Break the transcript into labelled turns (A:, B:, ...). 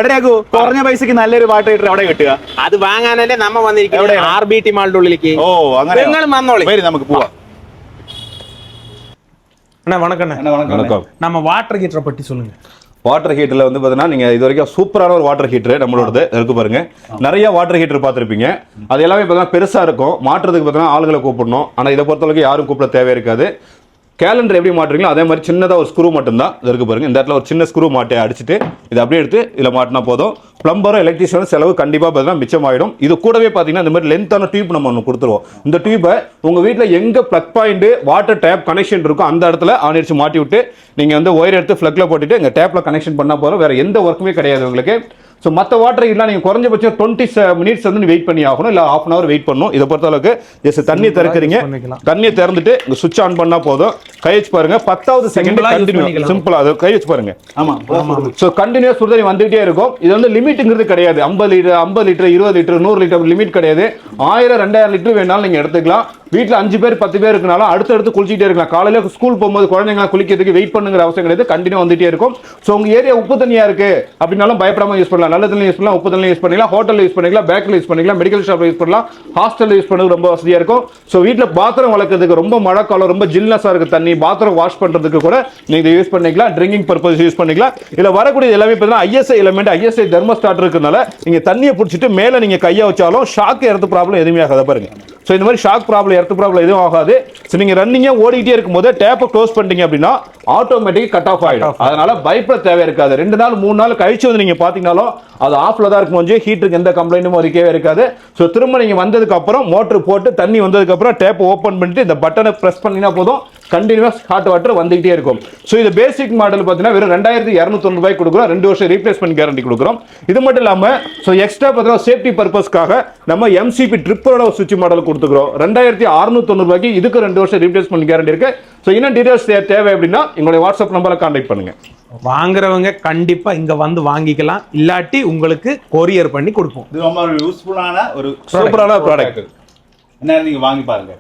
A: എടയാക്കൂ കുറഞ്ഞ പൈസക്ക് നല്ലൊരു വാട്ടർ ഹീറ്റർ എവിടെ കിട്ടുക?
B: അത് വാങ്ങാനല്ലേ നമ്മ വന്നിരിക്കുന്നത് RBT മാളിന്റെ ഉള്ളിലേക്ക്.
A: ഓ അങ്ങനെ
B: നിങ്ങൾ വന്നോളി,
A: വരി നമുക്ക് പോവാം.
C: அண்ணா வணக்கம்.
A: வணக்கம்.
C: நம்ம வாட்டர் ஹீட்டரை பற்றி சொல்லுங்க.
A: வாட்டர் ஹீட்டர்ல வந்து பாத்தீங்கன்னா நீங்க இது வரைக்கும் சூப்பரான ஒரு வாட்டர் ஹீட்டர் நம்மளோடது இருக்கு பாருங்க. நிறைய வாட்டர் ஹீட்டர் பார்த்திருப்பீங்க. அது எல்லாமே பார்த்தீங்கன்னா பெருசா இருக்கும். மாற்றுறதுக்கு பார்த்தீங்கன்னா ஆளுகளை கூப்பிடணும். ஆனா இதை பொறுத்தளவுக்கு யாரும் கூப்பிட தேவை இருக்காது. கேலண்டர் எப்படி மாட்டுறீங்களோ அதே மாதிரி சின்னதாக ஒரு ஸ்க்ரூ மட்டும்தான் இது இருக்கு பாருங்க. இந்த இடத்துல ஒரு சின்ன ஸ்க்ரூ மாட்டை அடிச்சுட்டு இதை அப்படியே எடுத்து இதில் மாட்டினா போதும். பிளம்பரும் எலக்ட்ரிஷியனும் செலவு கண்டிப்பாக பார்த்தீங்கன்னா மிச்சமாயிடும். இது கூடவே பார்த்தீங்கன்னா இந்த மாதிரி லென்த்தான டியூப் நம்ம ஒன்று கொடுத்துருவோம். இந்த டியூப்பை உங்கள் வீட்டில் எங்கே plug point water tape connection இருக்கோ அந்த இடத்துல ஆணிச்சு மாட்டி விட்டு நீங்கள் வந்து ஒயர் எடுத்து ஃப்ளக்கில் போட்டுட்டு எங்கள் டேப்பில் கனெக்ஷன் பண்ணால் போதும். வேறு எந்த ஒர்க்குமே கிடையாது உங்களுக்கு. ஸோ மற்ற வாட்டர் ஹீட்லாம் நீங்கள் குறைஞ்சபட்சம் 20 மினிட்ஸ் வந்து வெயிட் பண்ணி ஆகணும், இல்லை ½ அன் அவர் வெயிட் பண்ணணும். இதை பொறுத்த அளவுக்கு ஜஸ்ட் தண்ணி திறக்கிறீங்க, தண்ணியை திறந்துட்டு இங்கே சுவிட்ச் ஆன் பண்ணால் போதும். கை வச்சு பாருங்க, 10வது செகண்ட் கண்டினியூ சிம்பிளா அது கை வச்சு பாருங்க. ஆமா, ஸோ கண்டினியூஸ் சுடுதண்ணி வந்துகிட்டே இருக்கும். இது வந்து லிமிட்டுங்கிறது கிடையாது. 50 லிட்டர் 20 லிட்டர் 100 லிட்டர் லிமிட் கிடையாது. 1000 2000 லிட்டர் வேணாலும் நீங்கள் எடுத்துக்கலாம். வீட்டில் 5 பேர் 10 பேர் இருக்கனாலும் அடுத்தடுத்து குளிச்சுட்டே இருக்கலாம். காலையில் ஸ்கூல் போகும்போது குழந்தைங்க குளிக்கிறதுக்கு வெயிட் பண்ணுங்கிற அவசியம் கிடையாது. கண்டினியூ வந்துட்டே இருக்கும். ஸோ உங்கள் ஏரியா உப்பு தண்ணியா இருக்கு அப்படின்னாலும் பயப்படாம யூஸ் பண்ணலாம். நல்ல தண்ணி யூஸ் பண்ணலாம், உப்பு தண்ணி யூஸ் பண்ணிக்கலாம், ஹோட்டலில் யூஸ் பண்ணிக்கலாம், பேக்கரியில் யூஸ் பண்ணிக்கலாம், மெடிக்கல் ஷாப்பில் யூஸ் பண்ணலாம், ஹாஸ்டலில் யூஸ் பண்ணுறது ரொம்ப வசதியாக இருக்கும். ஸோ வீட்டில் பாத்திரம் வளர்க்கறதுக்கு ரொம்ப மழை காலம் ரொம்ப ஜில்னஸாக இருக்க தண்ணி பாத்திரம் வாஷ் பண்ணுறதுக்கு கூட நீங்கள் யூஸ் பண்ணிக்கலாம். ட்ரிங்கிங் பர்பஸ் யூஸ் பண்ணிக்கலாம். இதில் வரக்கூடிய எல்லாமே பார்த்தீங்கன்னா ISI எலிமெண்ட், ISI தெர்மோஸ்டாட் இருக்கிறதுனால நீங்கள் தண்ணியை பிடிச்சிட்டு மேலே நீங்கள் கையை வச்சாலும் ஷாக் எர்த்து ப்ராப்ளம் எதுவுமே ஆகாத பாருங்க. ஸோ இந்த மாதிரி ஷாக் ப்ராப்ளம் எர்த்து ப்ராப்ளம் எதுவும் ஆகாது. ஸோ நீங்கள் ரன்னிங்காக ஓடிக்கிட்டே இருக்கும்போது டேப்பை க்ளோஸ் பண்ணிட்டீங்க அப்படின்னா ஆட்டோமேட்டிக் கட் ஆஃப் ஆகிடும். அதனால பயப்பட தேவை இருக்காது. 2 நாள் 3 நாள் கழிச்சு வந்து நீங்கள் பார்த்தீங்கன்னாலும் அது ஆஃப்ல தான் இருக்கும். ஹீட்டருக்கு எந்த கம்ப்ளைண்ட்டும் இருக்கவே இருக்காது. ஸோ திரும்ப நீங்கள் வந்ததுக்கு அப்புறம் மோட்டர் போட்டு தண்ணி வந்ததுக்கு அப்புறம் டேப் ஓப்பன் பண்ணிட்டு இந்த பட்டனை பிரஸ் பண்ணினா போதும், கண்டினியூஸ் ஹாட் வாட்டர் வந்துகிட்டே இருக்கும். ஸோ இது பேசிக் மாடல் பார்த்தீங்கன்னா வெறும் 2290 ரூபாய் கொடுக்குறோம். 2 வருஷம் ரீப்ளேஸ்மெண்ட் கேரண்டி கொடுக்குறோம். இது மட்டும் இல்லாமல் ஸோ எக்ஸ்ட்ரா பார்த்தீங்கன்னா சேஃப்டி பர்பஸ்க்காக நம்ம MCP ட்ரிப்பரோட சுவிட்ச் மாடல் கொடுத்துக்கிறோம். 2690 ரூபாய்க்கு இதுக்கு 2 வருஷம் ரீப்ளேஸ்மெண்ட் கேரண்டி இருக்கு. ஸோ இன்னும் டீடைல்ஸ் தேவை அப்படின்னா எங்களுடைய வாட்ஸ்அப் நம்பரை கான்டாக்ட் பண்ணுங்க.
C: வாங்குறவங்க கண்டிப்பா இங்க வந்து வாங்கிக்கலாம், இல்லாட்டி உங்களுக்கு கொரியர் பண்ணி கொடுப்போம்.
D: இது ரொம்ப யூஸ்ஃபுல்லான ஒரு
A: சூப்பரான ப்ராடக்ட்.
D: என்ன, நீங்க வாங்கி பாருங்க.